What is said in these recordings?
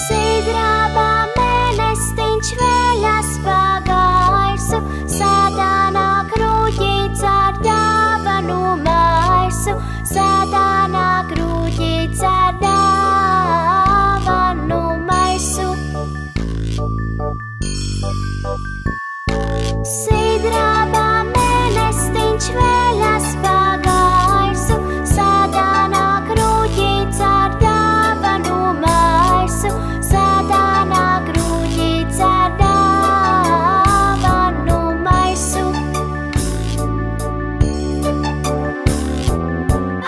Sidrabā mēnestiņš vēļas pa gaisu, Satānā krūķīts ar dāvanu maisu, Satānā krūķīts ar dāvanu maisu. Sidrabā mēnestiņš vēļas pa gaisu, Satānā krūķīts ar dāvanu maisu, Satānā krūķīts ar dāvanu maisu.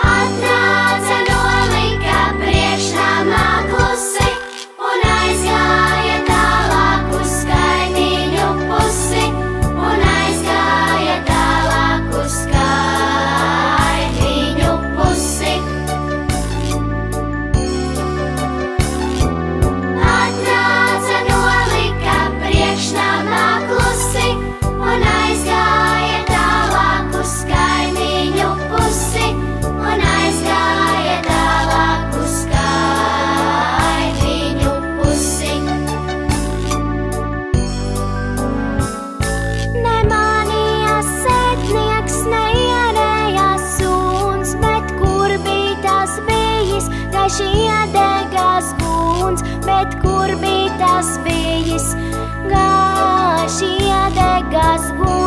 Atnāca nolika priekšnamā klusi un aizgāja tālāk uz kaimiņu pusi, un aizgāja tālāk uz kaimiņu pusi. Atnāca nolika priekšnamā klusi un aizgāja tālāk uz kaimiņu pusi, un aizgāja tālāk uz kaimiņu pusi. Nemanījās sētnieks, neierējās suns, bet kur bija tas bijis, gaiši iedegās guns, bet kur bija tas bijis, gaiši iedegās guns.